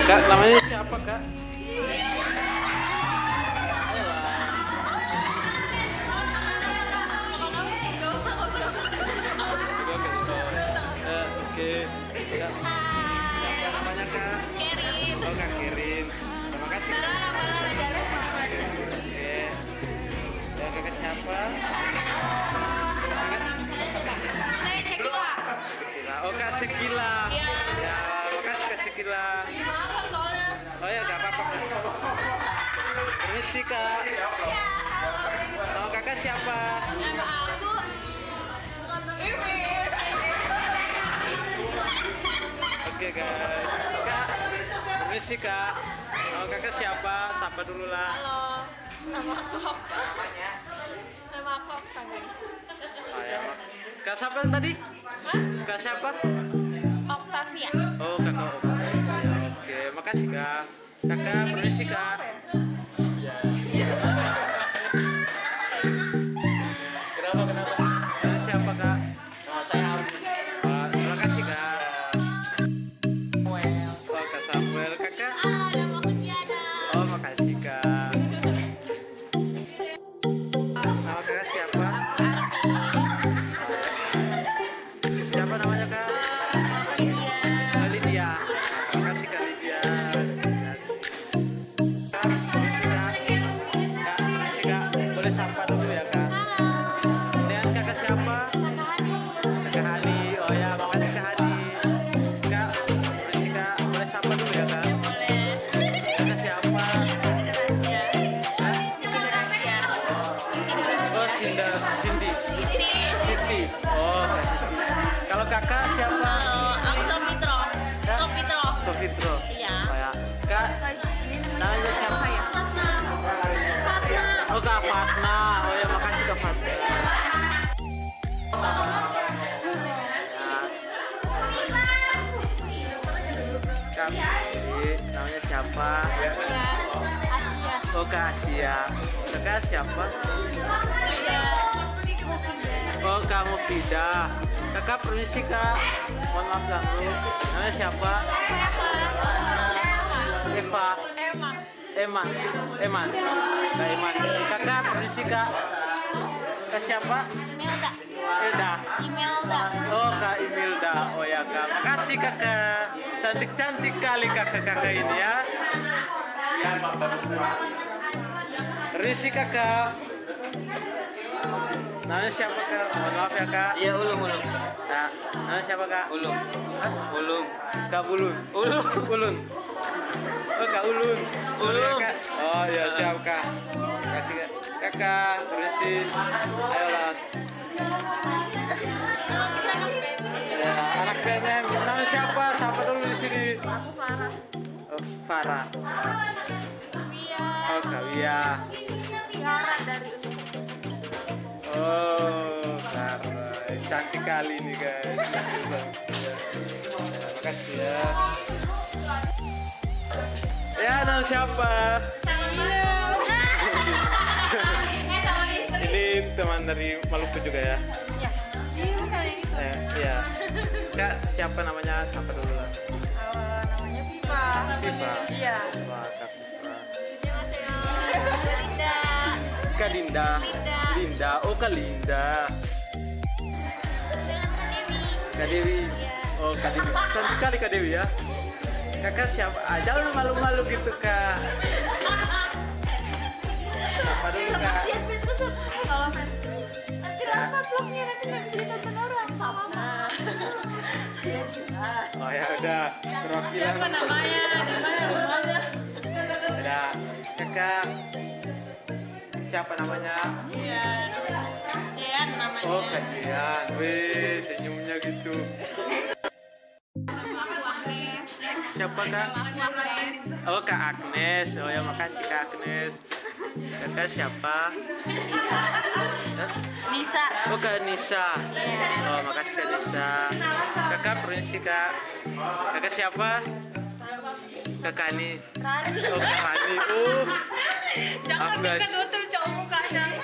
Kak, namanya siapa, Kak? Oke, Kak. Siapa namanya, Kak? Oh, Kak Kirin. Terima kasih, Kak. Oke. Ya, Kakak siapa? Sekila. Oh, Kak Sekila. Ya, makasih Kak Sekila. Oh ya, nggak apa-apa, Kak. Permisi, Kak. Nama Kakak siapa? Oke, guys. Kak, permisi, Kak. Nama Kakak siapa? Sapa dulu lah. Halo, nama aku Nama aku Oktavius. Oh, ya, Kak siapa tadi? Hah? Kak siapa? Octavia. Oh, Kakak Om. Ya, oke, makasih, Kak. Kakak, permisi, Kak. Kenapa? Nama siapa, Kak? Nama saya Alvin. Terima kasih, Kak. Oh, Kak Samuel. Kakak? Nama aku Tiana. Oh, makasih, Kak. Nama Kakak siapa? Siapa namanya, Kak? Oh, Lydia. Terima kasih, Kak Lydia. Kak, permisi, Kak. Boleh sapa dulu ya, Kak? Dan Kakak siapa? Kakak Hani. Oh ya, makasih Kak Hani. Kak, permisi, Kak. Boleh sapa dulu ya, Kak? Kakak siapa? Hah? Oh, Cindy. Siti. Oh, Kak Siti. Kalau kakak siapa? Aku Sofitro. Sofitro. Iya. Oh ya. Kak, namanya siapa ya? Oh, Kak Fatna. Oh ya, makasih Kak Fatna. Kak, namanya siapa? Asia. Oh, Kak Asia. Kakak siapa? Oh, kamu Fida. Kakak permisi, Kak. Mohon maaf ganggu. Namanya siapa? Eva. Eman. Kak Eman. Kakak permisi, Kak. Kak siapa? Ilda. Oh, Kak Imilda. Oh ya, Kak. Makasih, Kakak. Cantik-cantik kali kakak-kakak ini ya. Permisi, Kakak. Namanya siapa, Kak? Mohon maaf ya, Kak. Iya, Ulum. Nah, namanya siapa, Kak? Ulum. Hah? Ulum. Kak Bulun. Ulun. Oh, Kak Ulun. Sorry ya, Ulum. Kak. Oh ya, siap, Kak. Kasih, Kak. Kakak, permisi. Ayolah. Ya, anak bandnya namanya siapa? Siapa dulu di sini? Aku Farah. Oh, Farah. Oh, Kak Wia. Tiara dari Universitas. Oh, Farah. Cantik kali nih, guys. Ya, makasih ya. Ya, nama siapa? Ini teman dari Maluku juga ya? Iya. Kak, siapa namanya? Siapa dulu lah? Namanya Viva. Viva. Iya. Wah, Kak Viva. Linda. Kak Dinda. Linda. Oh, Kak Linda. Kak Dewi. Oh, Kak Dewi. Cantik kali Kak Dewi ya. Kakak siapa? Jangan malu-malu gitu, Kak. Siapa dulu, Kak? Kalau nanti apa vlognya nanti nggak bisa ditonton orang sama. Oh ya udah, perwakilan. Siapa namanya? Ada Kakak. Siapa namanya? Jian namanya. Oh, Kak Jian. Wih, senyumnya gitu. Aku Agnes. Siapa, Kak? Aku Agnes. Oh, Kak Agnes. Oh ya, makasih Kak Agnes. Kakak siapa? Hah? Nisa. Oh, Kak Nisa. Oh, makasih Kak Nisa. Kakak permisi, Kak. Kakak siapa? Kak Kani. Oh, Kak Kani. Jangan Agnes. dekat cowok mukanya.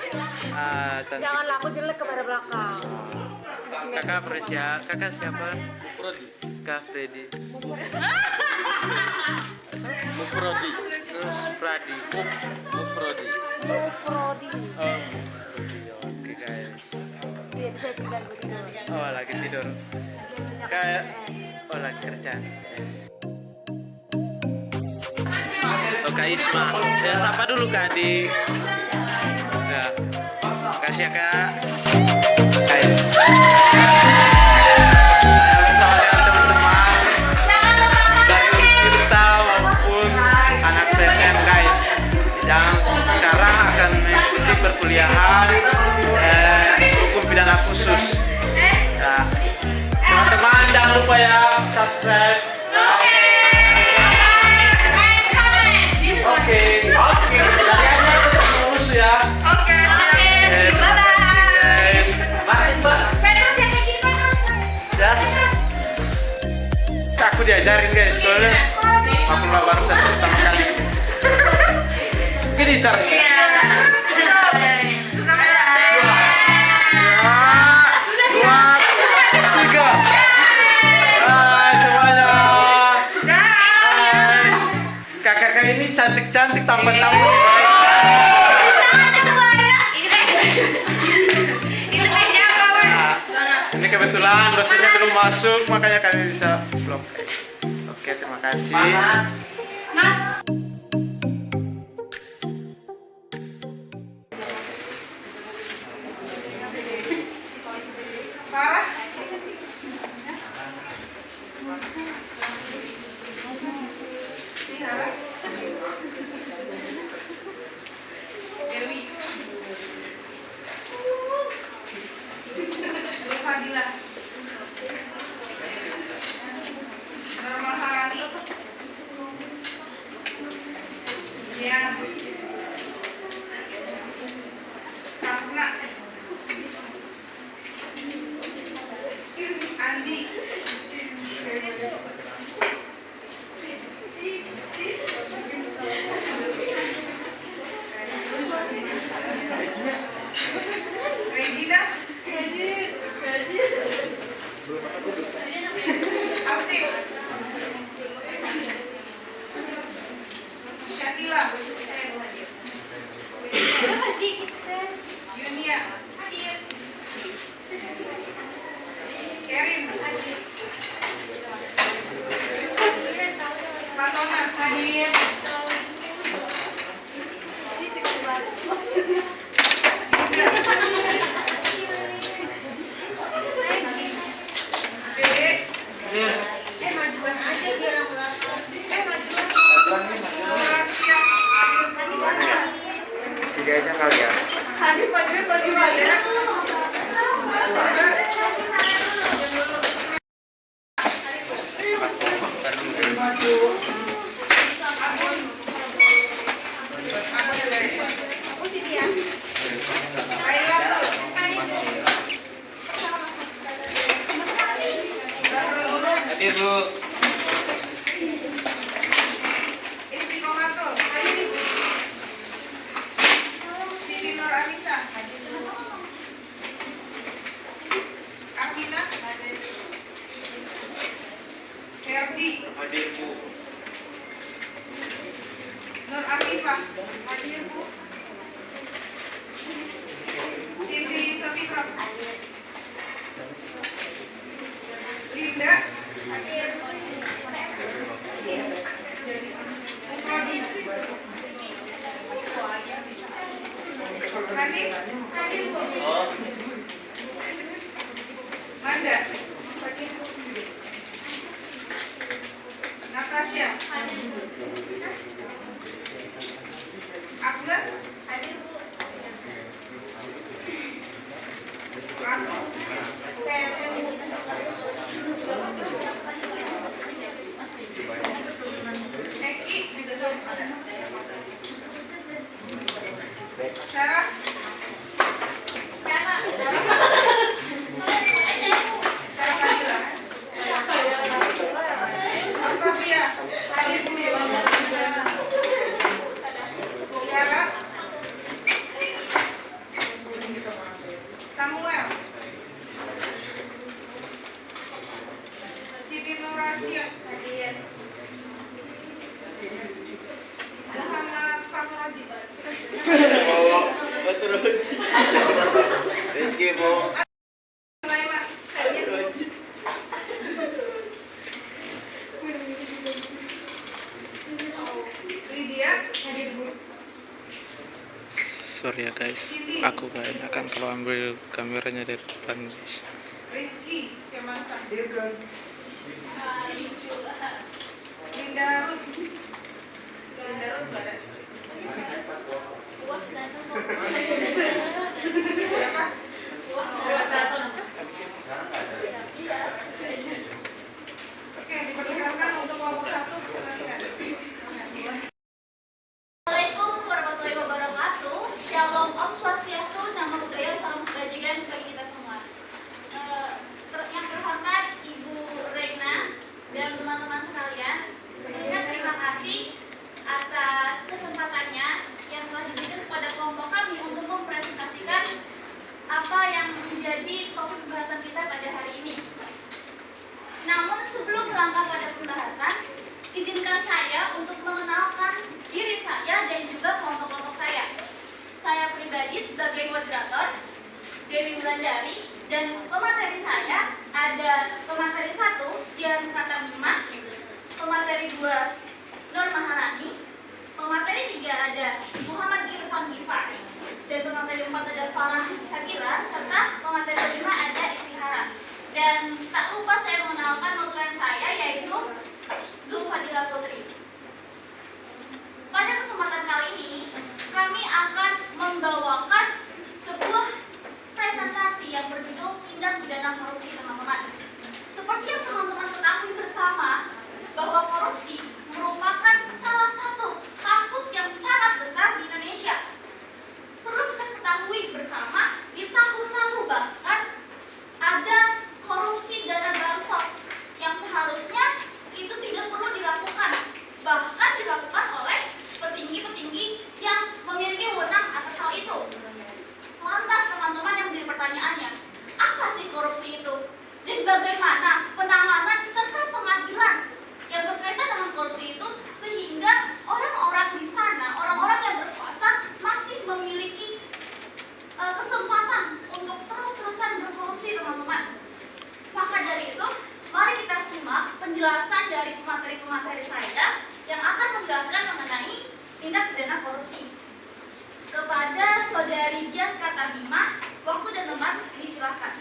Cantik. Janganlah aku jelek kepada belakang. Kakak permisi ya. Kakak siapa? Kak Freddy. Mufrodi. Terus Fradi. Mufrodi. Prodi. Oh, Mufrodi. Oke guys. Dia bisa tinggal tidur. Oh, lagi tidur. Kayak lagi kerja. Yes. Oh, Kak Isma. Ya, sapa dulu Kak di. Ya. Makasih ya Kak. Guys. Saya bersama dengan teman-teman dari Untirta maupun anak TNM guys. Yang sekarang akan mengikuti perkuliahan hukum pidana khusus. Ya. Teman-teman jangan lupa ya subscribe. Oke. Kaliannya tetap terus ya. Oke. Guys. Ya. Aku diajarin guys, soalnya aku nggak barusan pertama kali. Gini caranya. Dua, tiga. Hai semuanya. Hai. Kakak ini cantik-cantik tampan-tampan. Ini kebetulan dosennya belum masuk, makanya kami bisa vlog. Oke, terima kasih. Tiga aja kali ya. Hadir Bu. Siti Nur Anissa. Akina. Herdi. Hadir Bu. Nur Arifah. Hadir Bu. Siti Safitra. Linda. Mukrodi. Hanif. Oh. Manda. Natasha. Agnes. Ratu. Eki. Sarah. Octavia. Tiara. Samuel. Siti Nurasia. Rizky mau Sulaiman. Hadir. Lydia. Hadir Bu. Sorry ya guys, aku kebanyakan kalau ambil kameranya dari depan guys. Rizky. Kemansa. Linda Ruth. Linda Ruth nggak ada. Siapa? Oke, dipersilakan untuk kelompok 1 silakan. Assalamualaikum warahmatullahi wabarakatuh. Shalom Om Swastiastu, Namo Buddhaya, Salam Kebajikan bagi kita semua. Yang terhormat Ibu Reina dan teman-teman sekalian, sebelumnya terima kasih atas kesempatannya yang telah diberikan kepada kelompok kami untuk mempresentasikan apa yang menjadi topik pembahasan kita pada hari ini. Namun sebelum melangkah pada pembahasan, izinkan saya untuk mengenalkan diri saya dan juga kelompok-kelompok saya. Saya pribadi sebagai moderator, Dewi Wulandari, dan pemateri saya ada pemateri 1, Dian Katamima, pemateri 2, Nur Maharani, pemateri 3 ada Muhammad Irfan Gifari, dan pemateri 4 ada Farah Sabila, serta pemateri 5 ada Istihara. Dan tak lupa saya mengenalkan moderator saya yaitu Zulfadila Putri. Pada kesempatan kali ini, kami akan membawakan sebuah presentasi yang berjudul Tindak Pidana Korupsi, teman-teman. Seperti yang teman-teman ketahui bersama, bahwa korupsi merupakan salah satu kasus yang sangat besar di Indonesia. Perlu kita ketahui bersama, di tahun lalu bahkan ada korupsi dana bansos yang seharusnya itu tidak perlu dilakukan, bahkan dilakukan oleh petinggi-petinggi yang memiliki wewenang atas hal itu. Lantas teman-teman yang menjadi pertanyaannya, apa sih korupsi itu? Dan bagaimana penanganan serta pengadilan yang berkaitan dengan korupsi itu sehingga orang-orang di sana, orang-orang yang berkuasa masih memiliki kesempatan untuk terus-terusan berkorupsi, teman-teman. Maka dari itu, mari kita simak penjelasan dari pemateri-pemateri saya yang akan menjelaskan mengenai tindak pidana korupsi. Kepada Saudari Dian Katabima, waktu dan tempat disilahkan.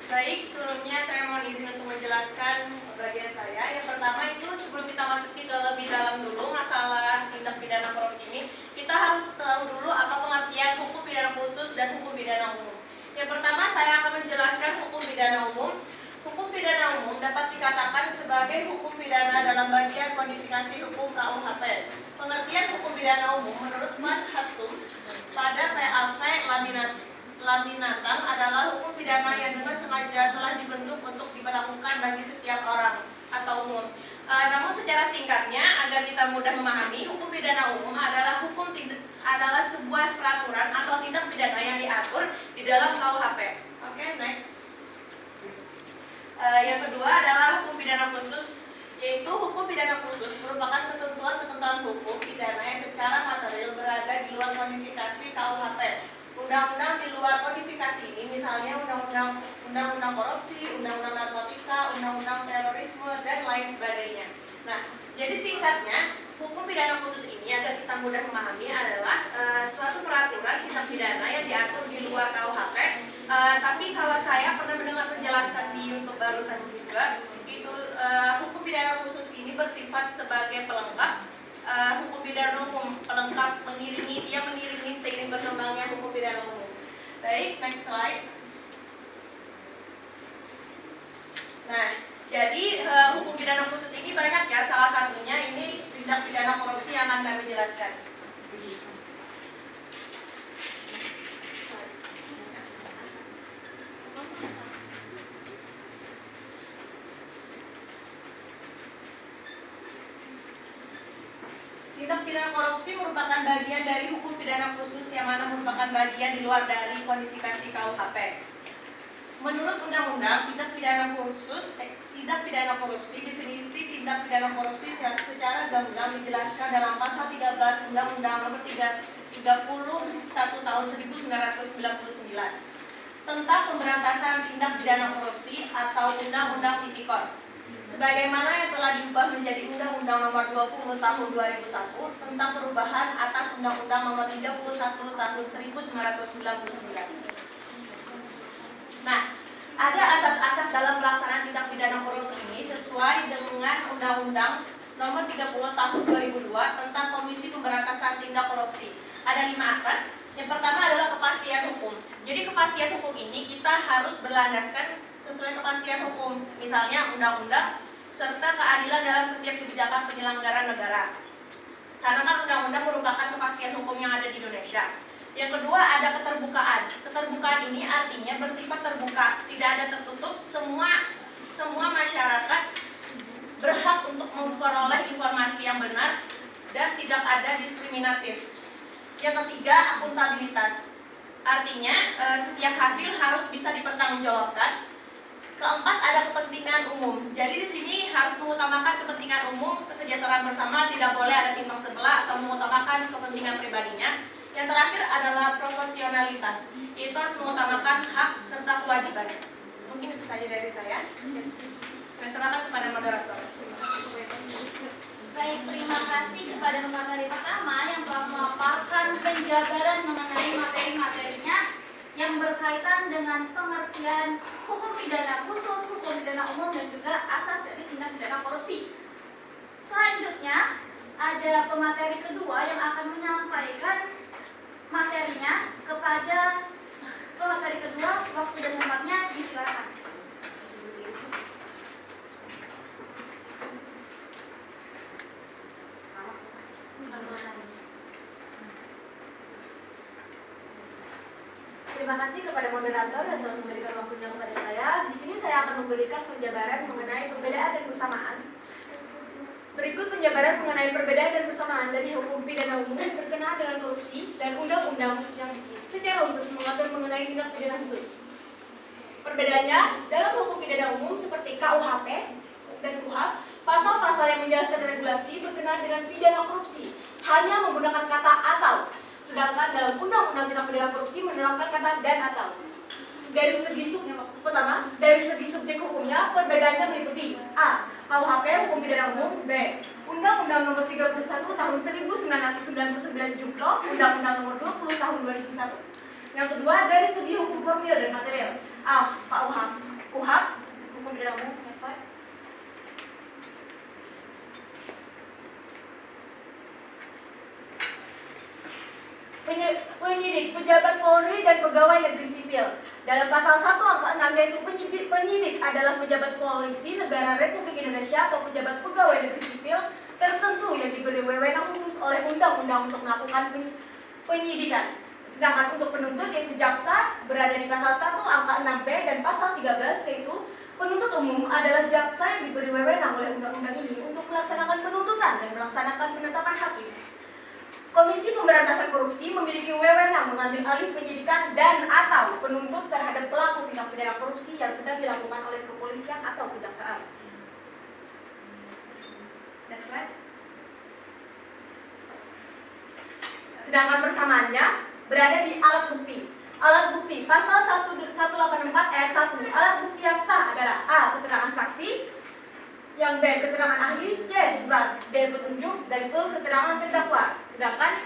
Baik, sebelumnya saya mohon izin untuk menjelaskan bagian saya. Yang pertama itu sebelum kita masuki ke lebih dalam dulu masalah tindak pidana korupsi ini, kita harus tahu dulu apa pengertian hukum pidana khusus dan hukum pidana umum. Yang pertama saya akan menjelaskan hukum pidana umum. Hukum pidana umum dapat dikatakan sebagai hukum pidana dalam bagian kodifikasi hukum KUHP. Pengertian hukum pidana umum menurut Mat Hatum pada PAV Laminatam adalah hukum pidana yang dengan sengaja telah dibentuk untuk diberlakukan bagi setiap orang atau umum. Namun secara singkatnya agar kita mudah memahami, hukum pidana umum adalah adalah sebuah peraturan atau tindak pidana yang diatur di dalam KUHP. Oke, next. Yang kedua adalah hukum pidana khusus, yaitu hukum pidana khusus merupakan ketentuan-ketentuan hukum pidana yang secara material berada di luar kodifikasi KUHP. Undang-undang di luar kodifikasi ini misalnya undang-undang korupsi, undang-undang narkotika, undang-undang terorisme, dan lain sebagainya. Nah, jadi singkatnya, hukum pidana khusus ini agar kita mudah memahami adalah suatu peraturan tindak pidana yang diatur di luar KUHP. Tapi kalau saya pernah mendengar penjelasan di YouTube barusan juga, itu hukum pidana khusus ini bersifat sebagai pelengkap hukum pidana umum, pelengkap mengiringi seiring berkembangnya hukum pidana umum. Baik, next slide. Nah, jadi hukum pidana khusus ini banyak ya, salah satunya ini tindak pidana korupsi yang akan kami jelaskan. Tindak pidana korupsi merupakan bagian dari hukum pidana khusus yang mana merupakan bagian di luar dari kodifikasi KUHP. Menurut Undang-Undang Tindak Pidana Korupsi, definisi tindak pidana korupsi secara gamblang dijelaskan dalam pasal 13 Undang-Undang Nomor 31 Tahun 1999 tentang pemberantasan tindak pidana korupsi atau Undang-Undang Tipikor. Sebagaimana yang telah diubah menjadi Undang-Undang Nomor 20 Tahun 2001 tentang perubahan atas Undang-Undang Nomor 31 Tahun 1999. Nah, ada asas-asas dalam pelaksanaan tindak pidana korupsi ini sesuai dengan Undang-Undang Nomor 30 Tahun 2002 tentang Komisi Pemberantasan Tindak Korupsi. Ada 5 asas. Yang pertama adalah kepastian hukum. Jadi kepastian hukum ini kita harus berlandaskan sesuai kepastian hukum, misalnya undang-undang serta keadilan dalam setiap kebijakan penyelenggaraan negara. Karena kan undang-undang merupakan kepastian hukum yang ada di Indonesia. Yang kedua ada keterbukaan. Keterbukaan ini artinya bersifat terbuka, tidak ada tertutup. Semua masyarakat berhak untuk memperoleh informasi yang benar dan tidak ada diskriminatif. Yang ketiga akuntabilitas. Artinya setiap hasil harus bisa dipertanggungjawabkan. Keempat ada kepentingan umum. Jadi di sini harus mengutamakan kepentingan umum, kesejahteraan bersama, tidak boleh ada timpang sebelah atau mengutamakan kepentingan pribadinya. Yang terakhir adalah proporsionalitas, yaitu harus mengutamakan hak serta kewajiban. Mungkin itu saja dari saya. Saya serahkan kepada moderator. Baik, terima kasih kepada pemateri pertama yang telah memaparkan penjabaran mengenai materi-materinya yang berkaitan dengan pengertian hukum pidana khusus, hukum pidana umum, dan juga asas dari tindak pidana korupsi. Selanjutnya, ada pemateri kedua yang akan menyampaikan materinya kepada pemateri kedua. Waktu dan tempatnya disilakan. Terima kasih kepada moderator yang telah memberikan waktunya kepada saya. Di sini saya akan memberikan penjabaran mengenai perbedaan dan persamaan. Berikut penjabaran mengenai perbedaan dan persamaan dari hukum pidana umum berkenaan dengan korupsi dan undang-undang yang secara khusus mengatur mengenai tindak pidana khusus. Perbedaannya, dalam hukum pidana umum seperti KUHP dan KUHP, pasal-pasal yang menjelaskan regulasi berkenaan dengan pidana korupsi hanya menggunakan kata atau, sedangkan dalam undang-undang tindak pidana korupsi menerapkan kata dan atau. Dari segi subjek hukumnya, perbedaannya meliputi A. KUHP hukum pidana umum. B. Undang-Undang Nomor 31 Tahun 1999 Jungto, Undang-Undang Nomor 20 Tahun 2001. Yang kedua, dari segi hukum formil dan material. A. KUHP hukum pidana umum. Next slide. Penyidik, pejabat Polri, dan pegawai negeri sipil. Dalam pasal 1 angka 6 yaitu penyidik adalah pejabat polisi negara Republik Indonesia atau pejabat pegawai negeri sipil tertentu yang diberi wewenang khusus oleh undang-undang untuk melakukan penyidikan. Sedangkan untuk penuntut yaitu jaksa berada di pasal 1 angka 6B dan pasal 13 yaitu penuntut umum adalah jaksa yang diberi wewenang oleh undang-undang ini untuk melaksanakan penuntutan dan melaksanakan penetapan hakim. Komisi Pemberantasan Korupsi memiliki wewenang mengambil alih penyidikan dan atau penuntut terhadap pelaku tindak pidana korupsi yang sedang dilakukan oleh kepolisian atau kejaksaan. Next slide. Sedangkan persamaannya berada di alat bukti. Alat bukti, pasal 184 ayat 1. Alat bukti yang sah adalah A. Keterangan saksi, yang B. Keterangan ahli, C. Surat, D. Petunjuk, dan E. Keterangan terdakwa. Sedangkan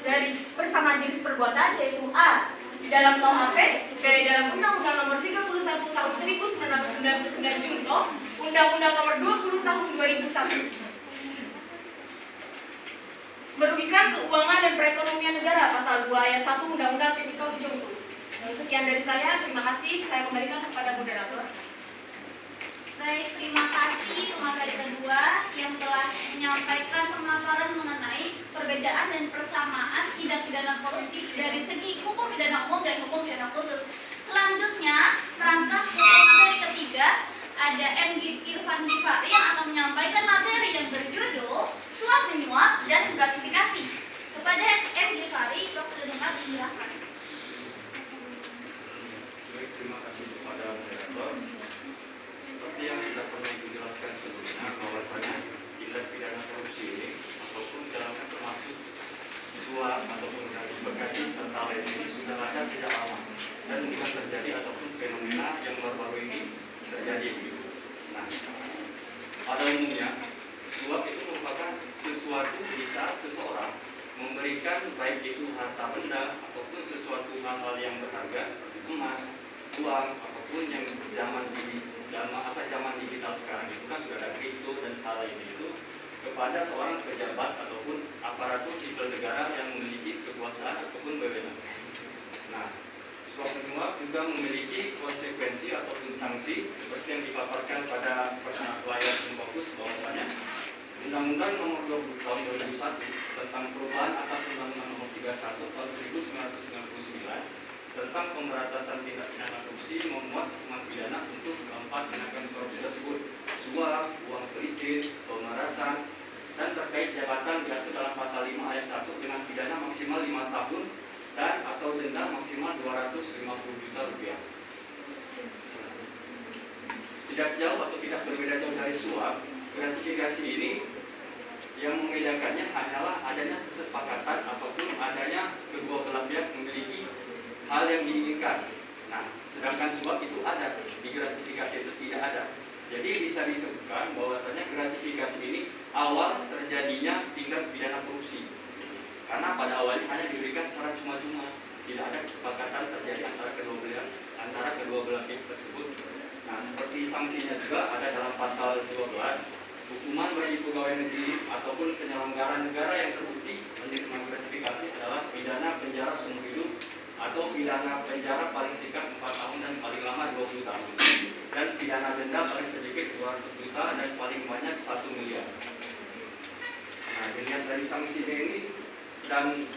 dari persamaan jenis perbuatan yaitu A. Di dalam KUHP, B. Dalam Undang-Undang Nomor 31 Tahun 1999 Jungto, Undang-Undang Nomor 20 Tahun 2001. Merugikan keuangan dan perekonomian negara, pasal 2 ayat 1 Undang-Undang Tipikor Jungto. Sekian dari saya, terima kasih. Saya kembalikan kepada moderator. Baik, terima kasih pemateri kedua yang telah menyampaikan pemaparan mengenai perbedaan dan persamaan tindak pidana korupsi dari segi hukum pidana umum dan hukum pidana khusus. Selanjutnya, merangkap materi ketiga, ada M. Irfan Gifari yang akan menyampaikan materi yang berjudul suap menyuap dan gratifikasi. Kepada M. Gifari, Dr. Dengar, silakan. Baik, terima kasih kepada dan bukan terjadi ataupun fenomena yang baru-baru ini terjadi. Nah, pada umumnya suap itu merupakan sesuatu di saat seseorang memberikan baik itu harta benda ataupun sesuatu hal-hal yang berharga seperti emas, uang ataupun yang zaman digital sekarang itu kan sudah ada kripto dan hal lain itu kepada seorang pejabat ataupun aparatur sipil negara yang memiliki kekuasaan ataupun wewenang. Nah, suap menyuap juga memiliki konsekuensi ataupun sanksi seperti yang dipaparkan pada layar Infokus bahwasanya Undang-Undang Nomor 20 Tahun 2001 tentang perubahan atas Undang-Undang Nomor 31 Tahun 1999 tentang pemberantasan tindak pidana korupsi memuat hukuman pidana untuk keempat tindakan korupsi tersebut: suap, uang pelicin, pemerasan, dan terkait jabatan diatur dalam pasal 5 ayat 1 dengan pidana maksimal 5 tahun dan atau denda maksimal 250 juta rupiah. Tidak jauh atau tidak berbeda jauh dari suap, gratifikasi ini yang membedakannya hanyalah adanya kesepakatan ataupun adanya kedua belah pihak memiliki hal yang diinginkan. Nah, sedangkan suap itu ada, di gratifikasi itu tidak ada. Jadi bisa disebutkan bahwasanya gratifikasi ini awal terjadinya tindak pidana korupsi. Karena pada awalnya hanya diberikan secara cuma-cuma, tidak ada kesepakatan terjadi antara kedua belah pihak tersebut. Nah, seperti sanksinya juga ada dalam pasal 12, hukuman bagi pegawai negeri ataupun penyelenggara negara yang terbukti menerima gratifikasi adalah pidana penjara seumur hidup atau pidana penjara paling singkat 4 tahun dan paling lama 20 tahun, dan pidana denda paling sedikit 200 juta dan paling banyak 1 miliar. Nah, dilihat dari sanksinya ini dan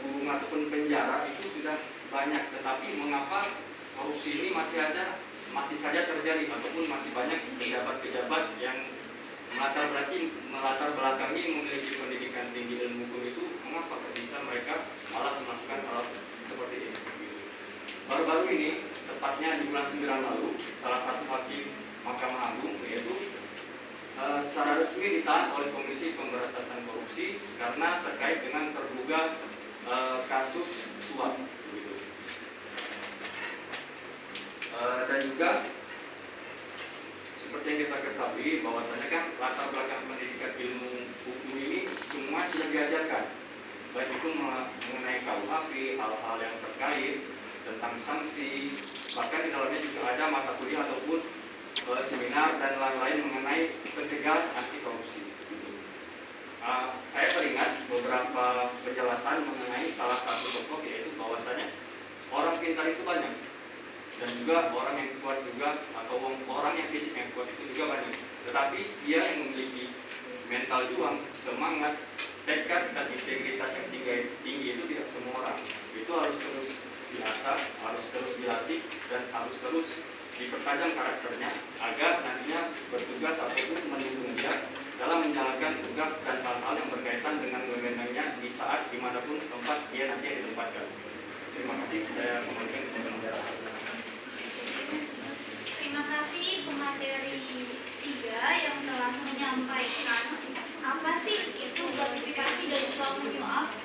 kurung ataupun penjara itu sudah banyak, tetapi mengapa korupsi ini masih saja terjadi ataupun masih banyak pejabat-pejabat yang melatar belakangi memiliki pendidikan tinggi ilmu hukum itu, mengapa bisa mereka malah melakukan hal seperti ini? Baru-baru ini, tepatnya di bulan 9 lalu, salah satu hakim Mahkamah Agung yaitu secara resmi ditahan oleh Komisi Pemberantasan Korupsi karena terkait dengan terduga kasus suap. Dan juga seperti yang kita ketahui bahwasanya kan latar belakang pendidikan ilmu hukum ini semua sudah diajarkan, baik itu mengenai KUHP, hal-hal yang terkait tentang sanksi, bahkan di dalamnya juga ada mata kuliah ataupun seminar dan lain-lain mengenai pencegahan anti korupsi. Saya teringat beberapa penjelasan mengenai salah satu tokoh, yaitu bahwasanya orang pintar itu banyak, dan juga orang yang kuat juga atau orang yang fisik yang kuat itu juga banyak, tetapi dia yang memiliki mental juang, semangat, tekad dan integritas yang tinggi itu tidak semua orang. Itu harus terus diasah, harus terus dilatih, dan harus terus dipertajam karakternya agar nantinya bertugas ataupun mendukung dia dalam menjalankan tugas dan hal-hal yang berkaitan dengan wewenangnya di saat dimanapun tempat dia nanti ditempatkan. Terima kasih, saya kembalikan kepada pembicara. Terima kasih pemateri 3 yang telah menyampaikan apa sih itu gratifikasi dari suap menyuap.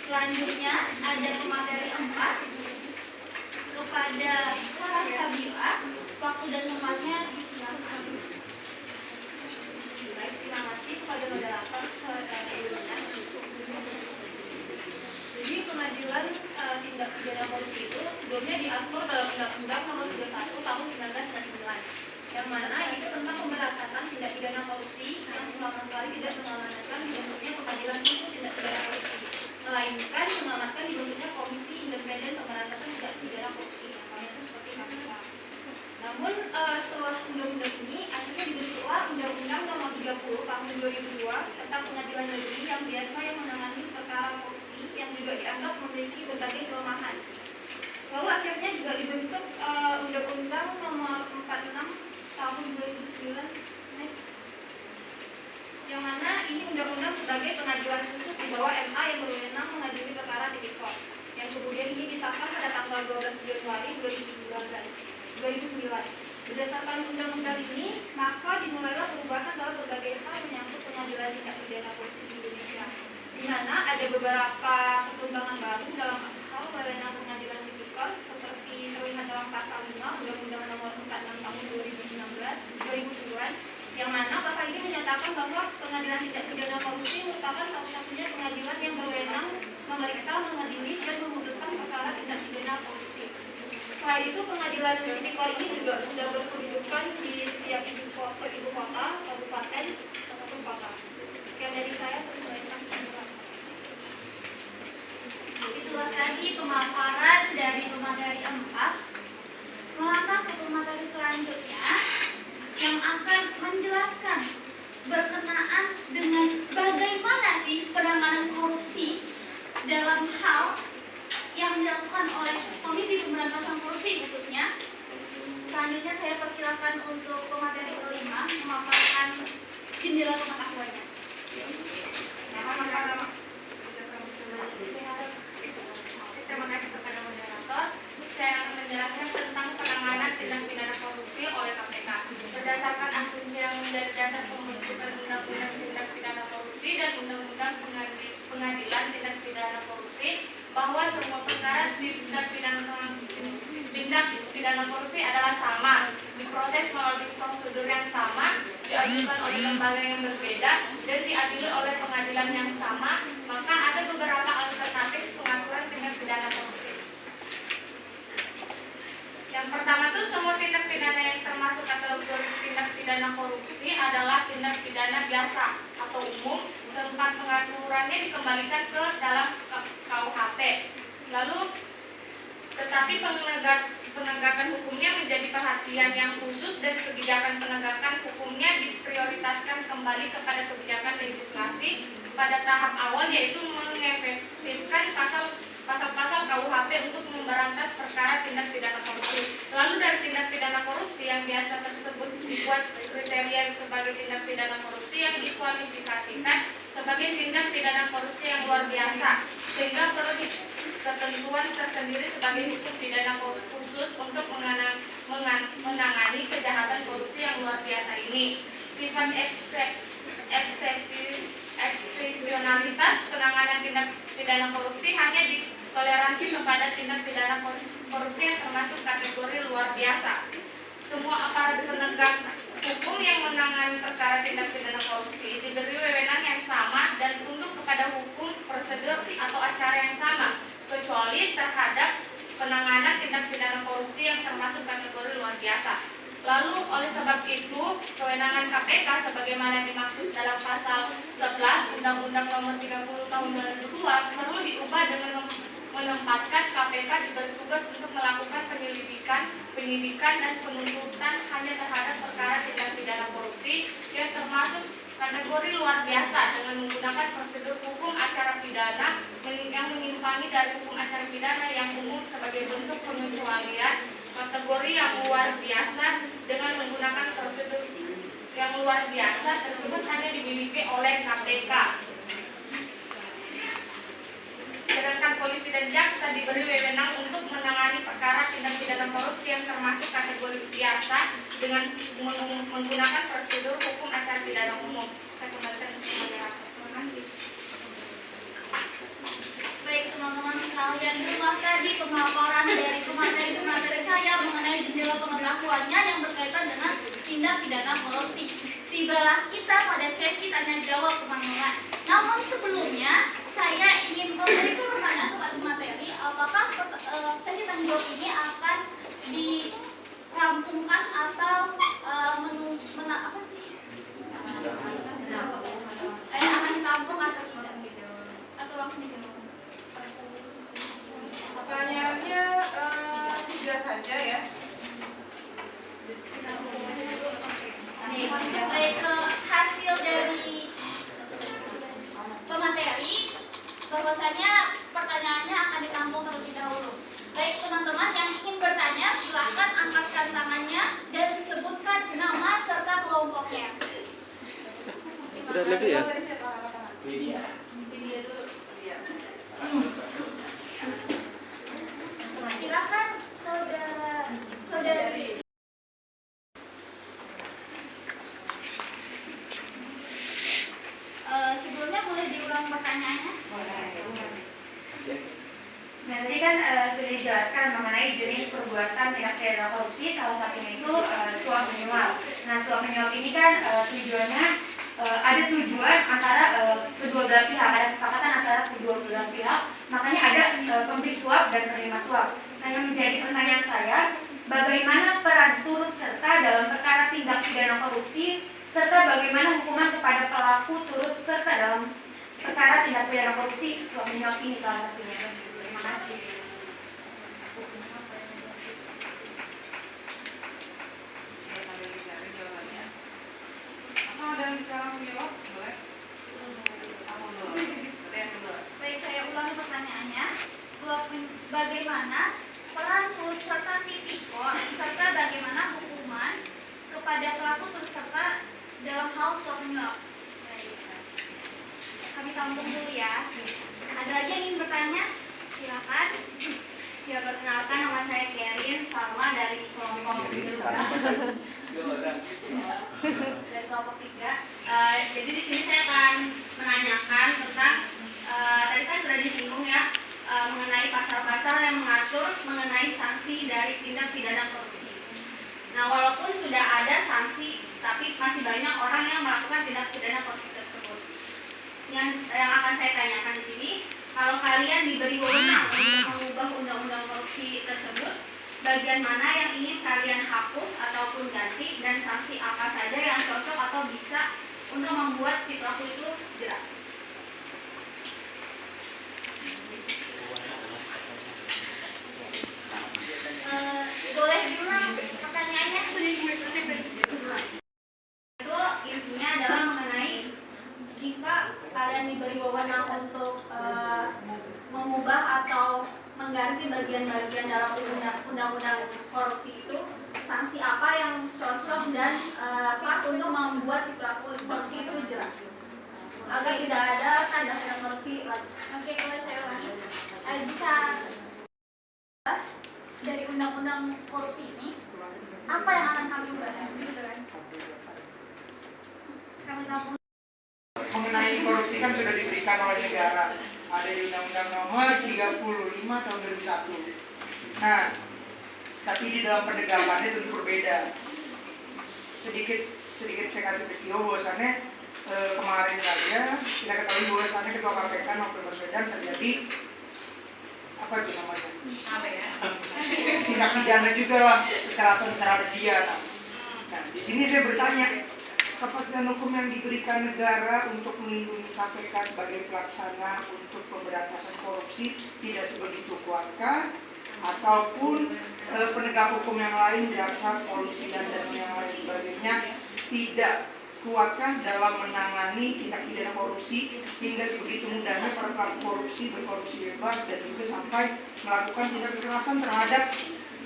Selanjutnya ada pemateri 4 kepada Farah Sabila. Waktu dan tempatnya disilakan. Baik, terima kasih kepada moderator sebelumnya. Jadi pengadilan tindak pidana korupsi itu sebelumnya diatur dalam Undang-Undang Nomor 31 Tahun 1999, yang mana itu tentang pemberantasan tindak pidana korupsi yang sama sekali tidak mengamanatkan dibentuknya pengadilan khusus tindak pidana korupsi, melainkan mengamanatkan dibentuknya Komisi Independen Pemberantasan Tindak Pidana Korupsi, namanya itu seperti KPK. Namun setelah undang-undang ini akhirnya dibentuklah Undang-Undang Nomor 30 Tahun 2002 tentang Pengadilan Negeri yang biasa yang menangani perkara korupsi yang juga dianggap memiliki berbagai kelemahan. Lalu akhirnya juga dibentuk Undang-Undang Nomor 46 Tahun 2009 yang mana ini undang-undang sebagai pengadilan khusus di bawah MA yang berwenang mengadili perkara tipikor, yang kemudian ini disahkan pada tanggal 12 Januari 2009. Berdasarkan undang-undang ini, maka dimulailah perubahan dalam berbagai hal menyangkut pengadilan tindak pidana korupsi di Indonesia, di mana ada beberapa perkembangan baru dalam hal wewenang pengadilan tipikor tipikor seperti terlihat dalam pasal 5 Undang-Undang Nomor 46 Tahun 2009, yang mana pasal ini menyatakan bahwa pengadilan tindak pidana korupsi merupakan satu-satunya pengadilan yang berwenang memeriksa, mengadili, dan memutuskan perkara tindak pidana korupsi. Selain itu, pengadilan tipikor ini juga sudah berkedudukan di setiap ibu kota, kabupaten, ataupun kota. Sekian dari saya, Itulah tadi pemaparan dari pemateri 4. Melangkah ke pemateri selanjutnya yang akan menjelaskan berkenaan dengan bagaimana sih penanganan korupsi dalam hal yang dilakukan oleh Komisi Pemberantasan Korupsi khususnya. Selanjutnya saya persilakan untuk pemateri kelima memaparkan jendela pengetahuannya. Terima kasih kepada moderator. Saya akan menjelaskan tentang penanganan tindak pidana korupsi oleh KPK. Berdasarkan asumsi yang menjadi dasar pembentukan Undang-Undang Tindak Pidana Korupsi dan Undang-Undang Pengadilan Tindak Pidana Korupsi, bahwa semua perkara tindak pidana korupsi adalah sama, diproses melalui prosedur yang sama, diajukan oleh lembaga yang berbeda, dan diadili oleh pengadilan yang sama. Maka ada beberapa alternatif pengaturan tindak pidana korupsi. Yang pertama tuh, semua tindak pidana yang termasuk kategori tindak pidana korupsi adalah tindak pidana biasa atau umum. Tempat pengaturannya dikembalikan ke dalam KUHP. Lalu, tetapi penegakan hukumnya menjadi perhatian yang khusus dan kebijakan penegakan hukumnya diprioritaskan kembali kepada kebijakan legislasi pada tahap awal, yaitu mengefektifkan pasal-pasal KUHP untuk memberantas perkara tindak pidana korupsi. Lalu dari tindak pidana korupsi yang biasa tersebut dibuat kriteria sebagai tindak pidana korupsi yang dikualifikasikan sebagai tindak pidana korupsi yang luar biasa, sehingga perlu ketentuan tersendiri sebagai hukum pidana khusus untuk menangani kejahatan korupsi yang luar biasa ini. Sifat eksepsionalitas penanganan tindak pidana korupsi hanya ditoleransi kepada tindak pidana korupsi yang termasuk kategori luar biasa. Semua aparat penegak hukum yang menangani perkara tindak pidana korupsi diberi wewenang yang sama dan tunduk kepada hukum, prosedur, atau acara yang sama, kecuali terhadap penanganan tindak pidana korupsi yang termasuk kategori luar biasa. Lalu oleh sebab itu, kewenangan KPK sebagaimana dimaksud dalam pasal 11 Undang-Undang Nomor 30 Tahun 2002 perlu diubah dengan menempatkan KPK diberi tugas untuk melakukan penyidikan dan penuntutan hanya terhadap perkara tindak pidana korupsi yang termasuk kategori luar biasa dengan menggunakan prosedur hukum acara pidana yang menyimpangi dari hukum acara pidana yang umum sebagai bentuk pengecualian kategori yang luar biasa dengan menggunakan prosedur yang luar biasa tersebut hanya dimiliki oleh KPK. Sedangkan polisi dan jaksa diberi wewenang untuk menangani perkara tindak pidana korupsi yang termasuk kategori biasa dengan menggunakan prosedur hukum acara pidana umum. Saya kembalikan ke moderator. Terima kasih. Baik teman-teman sekalian, itulah tadi pemaparan dari pemateri saya mengenai jendela pengetahuannya yang berkaitan dengan tindak pidana korupsi. Tibalah kita pada sesi tanya jawab teman-teman. Namun sebelumnya saya ingin memberikan pertanyaan kepada materi, apakah sesi tanya jawab ini akan dirampungkan atau apa sih? Akan ditampung atau langsung dijawab? Pertanyaannya 3 saja ya. Baik, hasil dari pemateri bahwasanya pertanyaannya akan ditampung terlebih dahulu. Baik teman-teman yang ingin bertanya silahkan angkatkan tangannya dan sebutkan nama serta kelompoknya. Udah lebih ya? Media dulu. Media. Silakan saudari. Sebelumnya boleh diulang pertanyaannya? Nah, tadi kan sudah dijelaskan mengenai jenis perbuatan tindak pidana korupsi, salah satunya itu suap menyuap. Nah, suap menyuap ini kan tujuannya ada tujuan antara kedua belah pihak, ada kesepakatan antara kedua belah pihak, makanya ada pemberi suap dan penerima suap. Nah, yang menjadi pertanyaan saya, bagaimana peran turut serta dalam perkara tindak pidana korupsi, serta bagaimana hukuman kepada pelaku turut serta dalam perkara tindak pidana korupsi suap menyuap ini salah satunya. Terima kasih. Apa ada yang bisa menjawab? Boleh? Baik, saya ulangi pertanyaannya. Bagaimana peran turut serta tipikor serta bagaimana hukuman kepada pelaku turut serta dalam hal suap menyuap? Kami tampung dulu ya. Ada lagi yang ingin bertanya? Silakan. Ya, perkenalkan nama saya Kerin Salma dari kelompok 3. Dari kelompok 3. Jadi di sini saya akan menanyakan tentang tadi kan sudah disinggung ya mengenai pasal-pasal yang mengatur mengenai sanksi dari tindak pidana korupsi. Nah, walaupun sudah ada sanksi, tapi masih banyak orang yang melakukan tindak pidana korupsi tersebut. Yang akan saya tanyakan di sini, kalau kalian diberi wewenang untuk mengubah undang-undang korupsi tersebut, bagian mana yang ingin kalian hapus ataupun ganti, dan sanksi apa saja yang cocok atau bisa untuk membuat si pelaku itu jerak? Boleh diulang pertanyaannya? Itu intinya adalah mengenai jika kalian diberi wewenang untuk mengubah atau mengganti bagian-bagian dalam undang-undang korupsi itu, sanksi apa yang cocok dan pas untuk membuat si pelaku korupsi itu jerak agar tidak ada tindak pidana korupsi lagi. Oke, kalau saya ulangi, jika dari undang-undang korupsi ini, apa yang akan kami ubah? Gitu kan? Kami tampung. Mengenai korupsi kan sudah diberikan oleh negara. Ada di Undang-Undang Nomor 35 Tahun 2001. Nah, tapi di dalam penegakannya tentu berbeda. Sedikit saya kasih peristiwa bahwasannya kemarin saja kita ketahui bahwasannya Ketua KPK Novel Baswedan terjadi apa itu namanya? Tindak pidana juga lah, kekerasan terhadap dia. Nah, di sini saya bertanya, kepastian hukum yang diberikan negara untuk melindungi KPK sebagai pelaksana untuk pemberantasan korupsi tidak sebegitu kuatkah? Ataupun penegak hukum yang lain, jaksa, polisi, dan yang lain sebagainya tidak kuatkah dalam menangani tindak pidana korupsi hingga sebegitu mudahnya para pelaku korupsi berkorupsi bebas dan juga sampai melakukan tindak kekerasan terhadap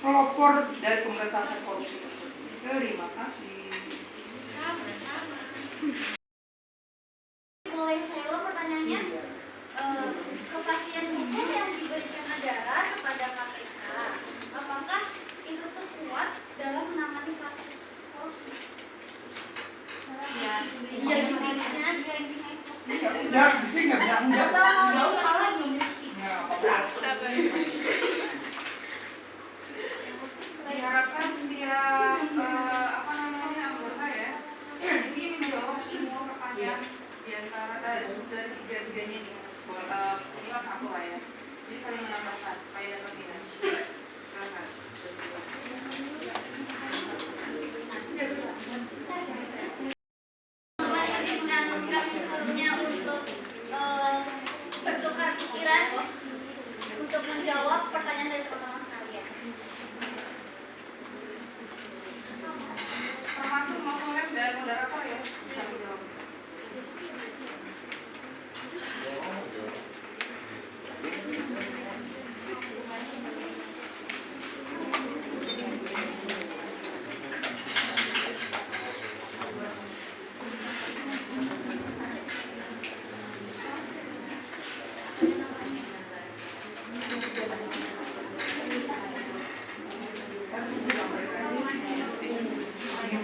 pelopor dari pemberantasan korupsi tersebut? Terima kasih. Mulai saya ulang pertanyaannya. Kepastian hukum yang diberikan negara kepada KPK, apakah itu terkuat dalam menangani kasus korupsi? Ya, intinya Ya, bisa nggak? Diharapkan setiap anggota ya ini menjawab semua pertanyaan di antara dari tiga-tiganya nih. Minimal satu lah ya. Jadi saling menambahkan supaya dapat nilai. Silakan. sebelumnya untuk bertukar pikiran untuk menjawab pertanyaan dari teman-teman sekalian. Termasuk mengolek dan moderator ya. Bisa dijawab.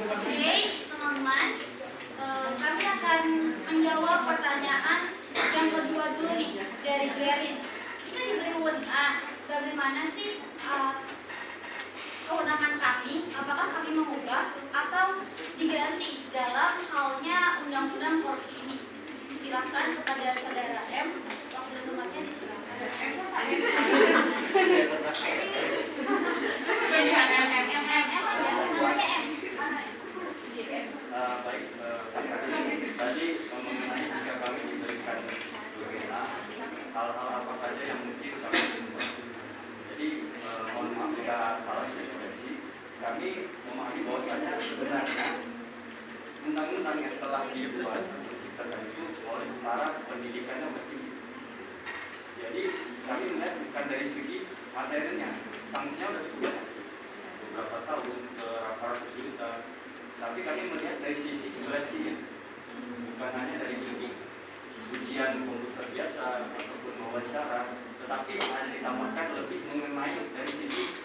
Oke, teman-teman, bagaimana sih kewenangan kami, apakah kami mengubah atau diganti dalam halnya undang-undang korupsi ini? Silakan kepada saudara M. Waktu tempatnya disilakan. Baik, tadi mengenai jika kami diberikan wewenang, hal-hal apa saja yang mungkin kami ubah. Jadi mohon maaf jika salah saya koreksi. Kami memahami bahwasanya sebenarnya undang-undang yang telah dibuat diciptakan itu oleh para pendidikan yang bertinggi. Jadi kami melihat bukan dari segi materinya, sanksinya sudah cukup beberapa tahun ke ratus juta. Tapi kami melihat dari sisi seleksinya, bukan hanya dari segi ujian komputer biasa ataupun wawancara, tetapi ada ditambahkan lebih mengenai dari sisi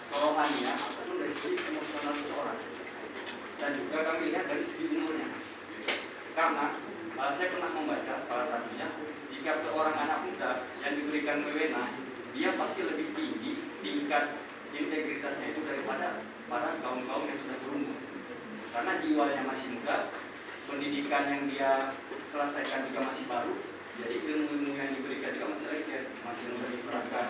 kerohanian ataupun dari segi emosional seseorang. Dan juga kami lihat dari segi umurnya. Karena saya pernah membaca salah satunya, jika seorang anak muda yang diberikan wewenang, dia pasti lebih tinggi tingkat integritasnya itu daripada para kaum-kaum yang sudah berumur. Karena jiwanya masih muda, pendidikan yang dia selesaikan juga masih baru, jadi ilmu-ilmu yang diberikan juga masih lengkap, masih mudah diterapkan,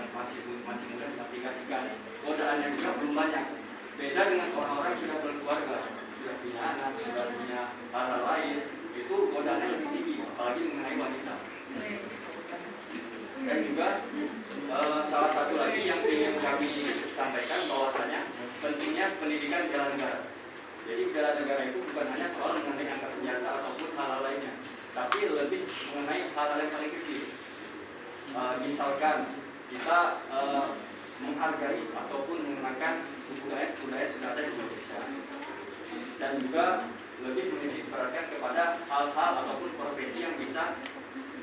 masih mudah diaplikasikan. Godaannya juga belum banyak. Beda dengan orang-orang yang sudah berkeluarga, sudah punya anak, sudah punya hal lain, itu godaannya lebih tinggi, apalagi mengenai wanita. Dan juga salah satu lagi yang ingin kami sampaikan bahwasanya pentingnya pendidikan bela negara. Jadi bela negara itu bukan hanya soal mengenai angkat senjata ataupun hal lainnya, tapi lebih mengenai hal-hal yang paling kecil. Misalkan kita menghargai ataupun mengenakan budaya sudah ada di Indonesia, dan juga lebih menitikberatkan kepada hal-hal ataupun profesi yang bisa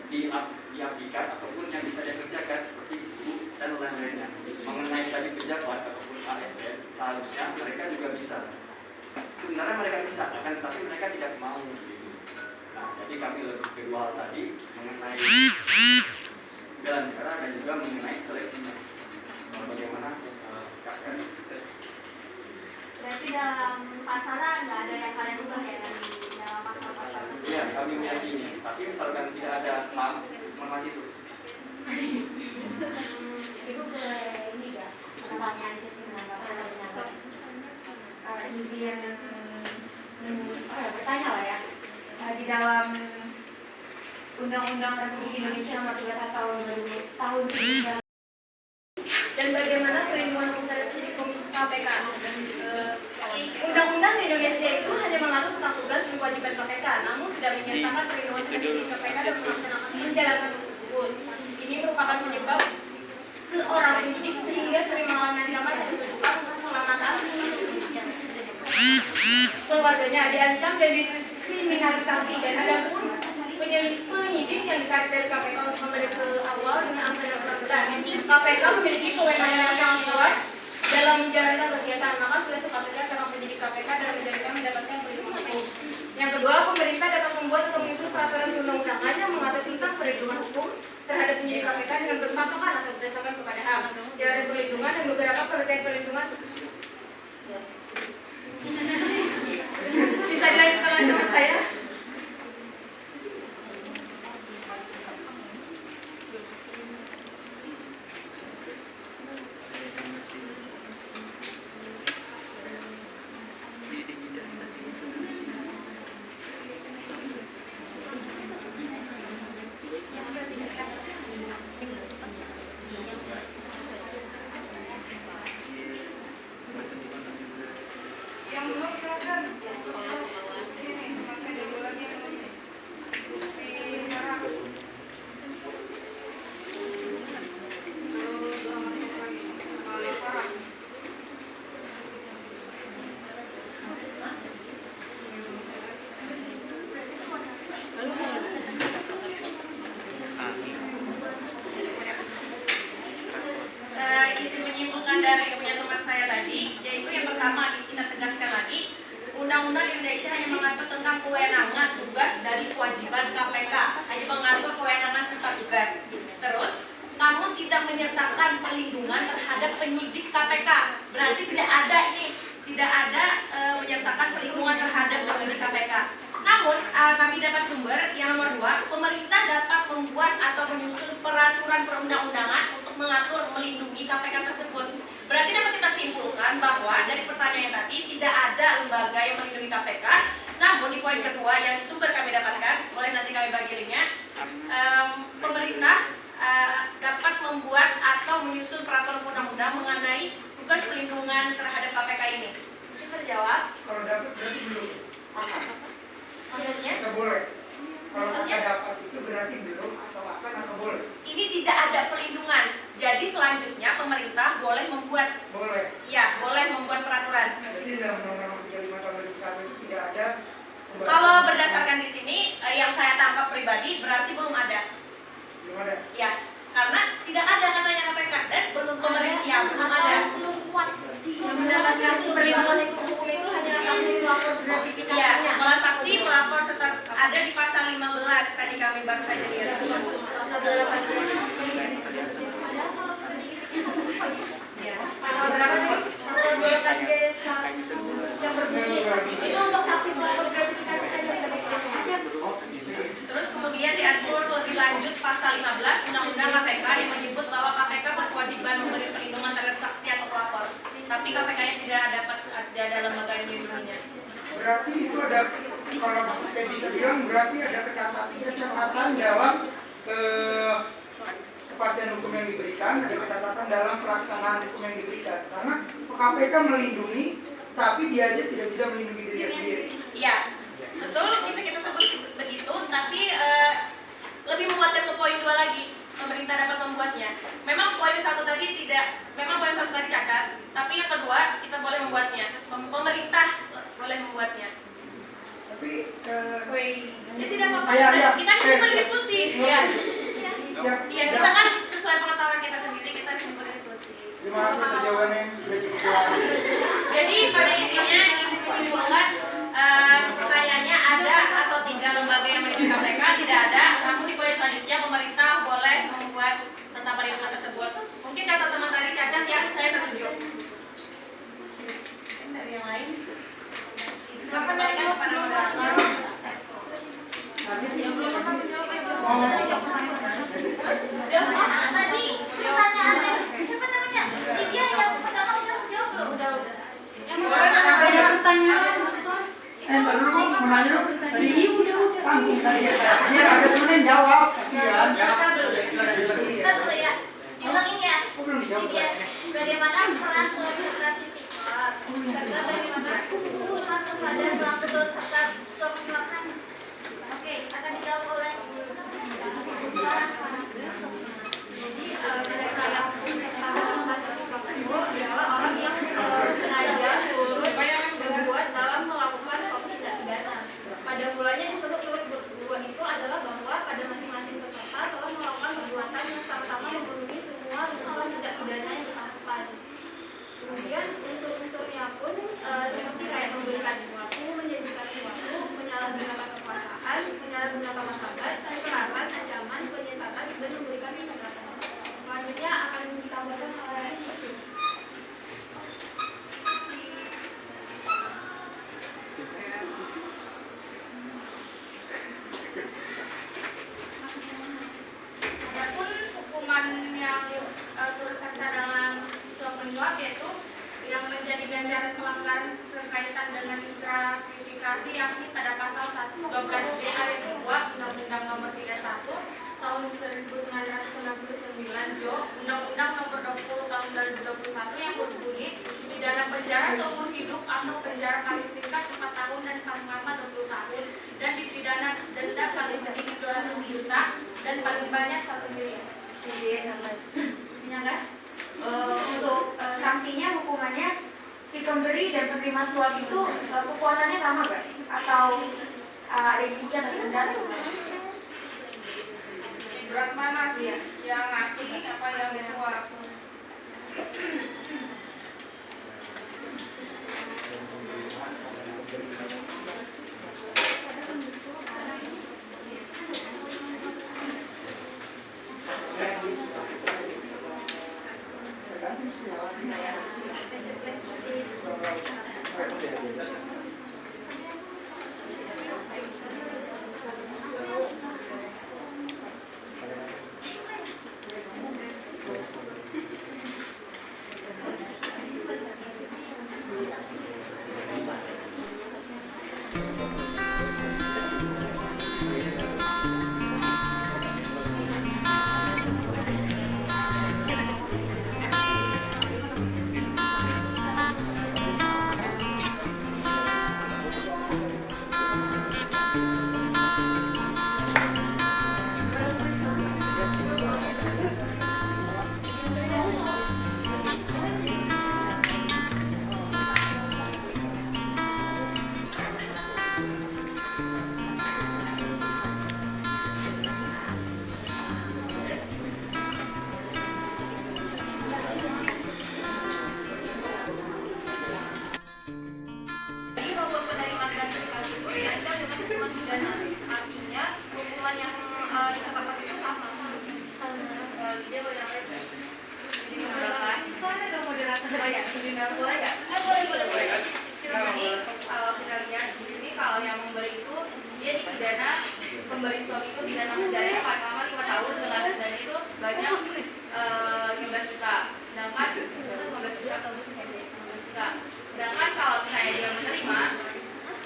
diaplikasikan ataupun yang bisa dikerjakan seperti guru dan lain-lainnya. Mengenai tadi pejabat ataupun ASN, seharusnya mereka juga bisa. Sebenarnya mereka bisa, akan tetapi mereka tidak mau gitu. Nah, jadi kami lebih kedua hal tadi mengenai bela negara dan juga mengenai seleksinya. Bagaimana kakak? Berarti dalam pasalnya nggak ada yang kalian ubah ya di dalam pasal-pasal? Ya, kami meyakini. Tapi misalkan tidak ada manfaat itu. Ibu boleh ini nggak? Pertanyaan aja sih menanggapi. Izin bertanya lah ya. Di dalam Undang-Undang Republik Indonesia Nomor 31 Tahun 2000 Dan bagaimana perlindungan hukum terhadap penyidik Komisi KPK? Undang-undang di Indonesia itu hanya mengatur tentang tugas dan kewajiban KPK, namun tidak menyatakan perlindungan terhadap penyidik KPK dan menjalankan tugas tersebut. Ini merupakan penyebab seorang penyidik sehingga sering mengalami ancaman dan ditujukan untuk keselamatan keluarganya, diancam dan dikriminalisasi. Dan ada pun penyidik yang ditarik dari KPK untuk kembali ke awal dengan angsa yang kurang jelas. KPK memiliki kewenangan yang sangat luas dalam menjalankan kegiatan, maka sudah sepatutnya seorang penyidik KPK dalam menjalankan mendapatkan perlindungan hukum. Yang kedua, pemerintah dapat membuat atau menyusun peraturan perundang-undangan yang mengatur tentang perlindungan hukum terhadap penyidik KPK dengan berpatokan atau berdasarkan kepada HAM, jalan perlindungan dan beberapa pengertian perlindungan. Bisa dilanjutkan oleh teman saya? menyertakan perlindungan terhadap penyidik KPK. Berarti tidak ada menyertakan perlindungan terhadap penyidik KPK. Namun kami dapat sumber yang nomor 2, pemerintah dapat membuat atau menyusun peraturan perundang-undangan untuk mengatur melindungi KPK tersebut. Berarti dapat kita simpulkan bahwa dari pertanyaan tadi tidak ada lembaga yang melindungi KPK. Namun di poin kedua yang sumber kami dapatkan, boleh nanti kami bagi linknya, pemerintah dapat membuat atau menyusun peraturan undang-undang mengenai tugas perlindungan terhadap KPK ini. Mungkin terjawab? Kalau dapat berarti belum. Maksudnya? Nggak boleh. Kalau Maksudnya? nggak dapat itu berarti belum atau akan atau boleh? Ini tidak ada perlindungan. Jadi selanjutnya pemerintah boleh membuat, Boleh. ya boleh membuat peraturan. Jadi dalam Undang-Undang 35 tahun 2001 itu tidak ada. Kalau berdasarkan di sini yang saya tangkap pribadi berarti belum ada. Belum ada. Ya, karena tidak ada katanya KPK dan belum pemerintah ya belum ada. Belum kuat. Yang mendapatkan perlindungan hukum itu hanya saksi pelapor gratifikasinya. Ya, kepala saksi, pelapor serta ada di pasal 15 tadi kami baru saja lihat. Pasal 8. Pasal berapa sih? Pasal 8 yang berbunyi itu untuk saksi pelapor gratifikasi saja tidak aja. Terus kemudian diatur lebih lanjut pasal 15 Undang-Undang KPK yang menyebut bahwa KPK berkewajiban memberi perlindungan terhadap saksi atau pelapor. Tapi KPK-nya tidak ada lembaga yang melindunginya. Berarti itu ada, kalau saya bisa bilang berarti ada kecacatan dalam kepastian hukum yang diberikan, ada kecacatan dalam pelaksanaan hukum yang diberikan. Karena KPK melindungi, tapi dia aja tidak bisa melindungi dirinya sendiri. Iya, betul bisa kita sebut begitu, tapi lebih menguatkan ke poin 2 lagi. Pemerintah dapat membuatnya. Memang poin 1 tadi cacat, tapi yang kedua kita boleh membuatnya. Pemerintah boleh membuatnya. Tapi Ya tidak apa-apa. Ya. Kita harus berdiskusi. Ya. Iya, kita kan sesuai pengetahuan kita sendiri, kita harus berdiskusi. Terima kasih atas jawabannya sudah cukup jelas. Jadi pada intinya izin menyimpulkan pertanyaannya ada atau tidak lembaga yang melindungi KPK, tidak ada. Namun di poin selanjutnya pemerintah boleh membuat tentang perlindungan tersebut. Mungkin kata teman tadi cacat ya, saya setuju. Mungkin dari yang lain. Kami kembalikan kepada moderator. Tadi pertanyaannya siapa namanya? Dia yang pertama udah jawab belum? Udah. Yang Beda pertanyaan. Ntar dulu mau nanya dong. Tadi tanggung tadi. Biar ada temen yang jawab. Kasihan. Kita dulu ya. Diulangin ya. Kok belum dijawab? Jadi bagaimana peran pelaku sertifikat serta bagaimana hukuman kepada pelaku turut serta suap menyuapkan. Oke, akan dijawab oleh Jadi mereka yang serta lembaga itu adalah orang yang sengaja turut berbuat dalam melakukan suatu tindak pidana. Pada mulanya disebut turut berbuat itu adalah bahwa pada masing-masing peserta telah melakukan perbuatan yang sama-sama memenuhi semua unsur tindak pidana yang bersangkutan. Kemudian unsur-unsurnya pun seperti kayak memberikan sesuatu, menjadikan sesuatu, menyalahgunakan kekuasaan, menyalahgunakan martabat, kekerasan, ancaman, penyesatan, dan memberikan kesadaran. Selanjutnya akan ditambahkan oleh adapun hukuman yang turut serta dalam suap menyuap yaitu yang menjadi ganjaran pelanggaran berkaitan dengan gratifikasi yakni pada pasal 12B ayat 2 Undang-Undang Nomor 31 Tahun 1999 Jo Undang-Undang Nomor 20 Tahun 2021 yang berbunyi pidana penjara seumur hidup atau penjara paling singkat 4 tahun dan paling lama 20 tahun dan dipidana denda paling sedikit 200 juta dan paling banyak 1 miliar. Ingat? Untuk sanksinya hukumannya si pemberi dan penerima suap itu kekuatannya sama kan? Atau ada yang tinggi atau rendah? Berat mana sih? Yang ngasih apa yang disuap? saya. Maupun penerimaan gratifikasi itu diancam dengan hukuman pidana. Artinya hukuman yang ditetapkan itu sama. Dia boleh apa itu? Jadi menggunakan. Soalnya ada moderator ya, seminar ya. Boleh. Silakan nih, kalau kita lihat di sini kalau yang memberi itu dia dipidana, pemberi stok itu pidana penjara yang paling lama 5 tahun dengan denda itu banyak 15 juta. Sedangkan 15 juta atau 15 juta. Sedangkan kalau misalnya dia menerima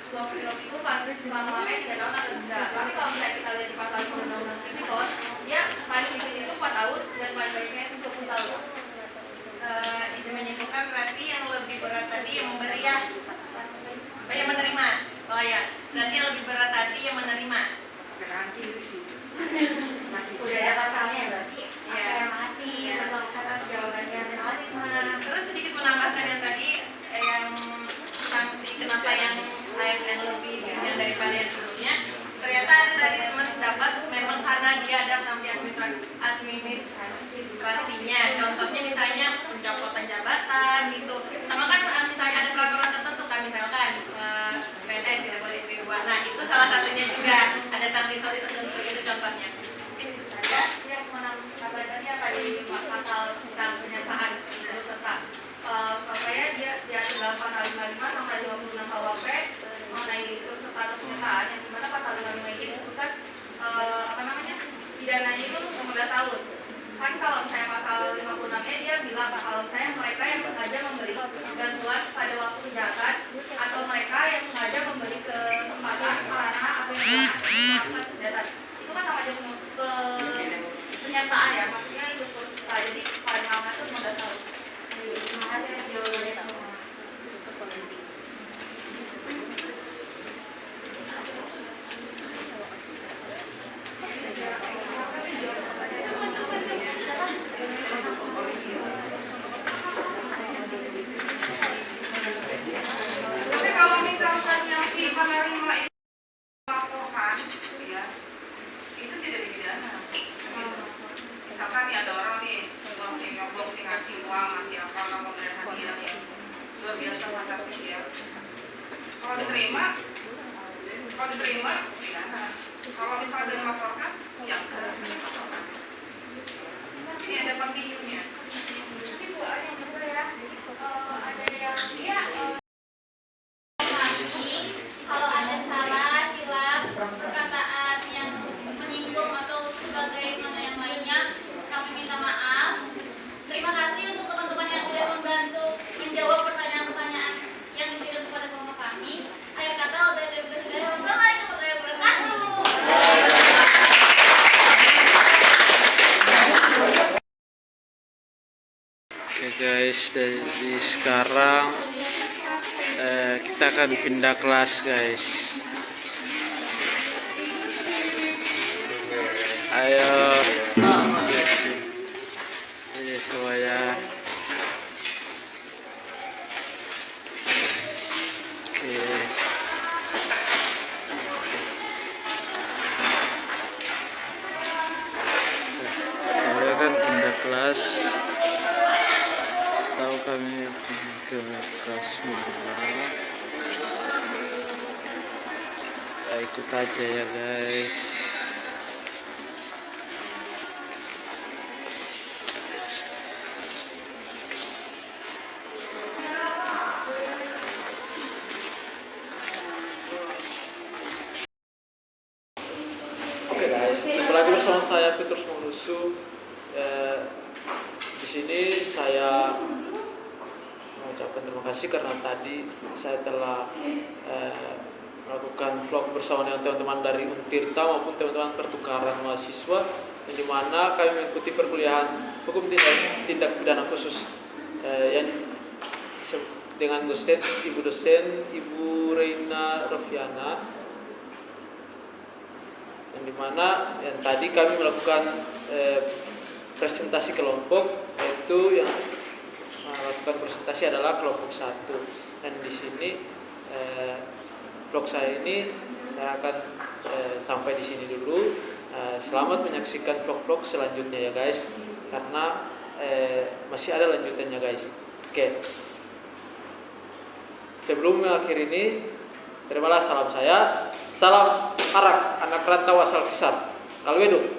suap itu selama-lamanya 3 tahun atau denda. Tapi kalau misalnya kita lihat di pasal undang-undang tipikor, dia paling sedikit itu 4 tahun dan paling banyaknya itu 20 tahun. Itu menyimpulkan berarti yang lebih berat tadi yang memberi ya, yang menerima. Oh ya, berarti yang lebih berat tadi yang menerima. Udah ada pasalnya berarti. Ya. Makasih atas jawabannya. Terima kasih semua. Terus sedikit menambahkan yang tadi yang sanksi kenapa yang ASN lebih ringan daripada yang sebelumnya. Ternyata ada tadi teman dapat memang karena dia ada sanksi administrasinya. Contohnya misalnya pencopotan jabatan gitu. Sama kan misalnya ada peraturan tertentu kan misalkan PNS tidak boleh istri dua. Nah itu salah satunya juga ada sanksi-sanksi tertentu itu contohnya. Mungkin itu saja. Ya, kabarnya tadi pasal tentang pernyataan serta kalau saya dia dalam pasal 55 sampai 56 KUHP mengenai serta atau pernyataan yang dimana pasal 55 ini disebutkan pidananya itu 15 tahun. Kan kalau misalnya pasal 56-nya dia bilang kalau misalnya mereka yang sengaja memberi bantuan pada waktu kejahatan atau mereka yang sengaja memberi kesempatan sarana atau yang melakukan kejahatan. Itu kan sama aja pernyataan ya, maksudnya itu jadi paling lama itu 15 tahun. Terima kasih jawabannya semua. Tapi kalau misalkan yang si penerima itu melaporkan, ya, itu tidak dipidana. Misalkan nih ada orang nih nyobong, ngasih uang, ngasih apa, pemberian hadiah ya, luar biasa fantastis ya. Kalau diterima pidana. Kalau misalnya dia melaporkan, ya enggak. Ini ada pembimbingnya. Tapi Bu, ada yang kedua ya, ada yang dia Kalau ada salah, hilaf, perkataan yang menyinggung atau sebagaimana yang lainnya, kami minta maaf. Terima kasih untuk teman-teman yang sudah membantu menjawab pertanyaan-pertanyaan yang dikirim kepada kelompok kami. Akhir kata, wassalamualaikum warahmatullahi wabarakatuh. Oke guys, dari sekarang kita akan pindah kelas guys. Ayo. Ini semuanya. Oke. Saya akan pindah kelas. Tahu kami ke kelas mana? Kita ikut aja ya guys. tapi terus melusuh. Di sini saya mengucapkan terima kasih karena tadi saya telah melakukan vlog bersama dengan teman-teman dari Untirta maupun teman-teman pertukaran mahasiswa, yang dimana kami mengikuti perkuliahan hukum tindak pidana khusus yang dengan dosen Ibu Reina Rofiana, yang dimana yang tadi kami melakukan presentasi kelompok, yaitu yang melakukan presentasi adalah kelompok 1. Dan di sini vlog saya ini saya akan sampai di sini dulu. Selamat menyaksikan vlog-vlog selanjutnya ya guys, karena masih ada lanjutannya guys. Oke. Sebelum mengakhiri ini, terimalah salam saya. Salam Arak, anak rantau asal Kisar. Kalwedo.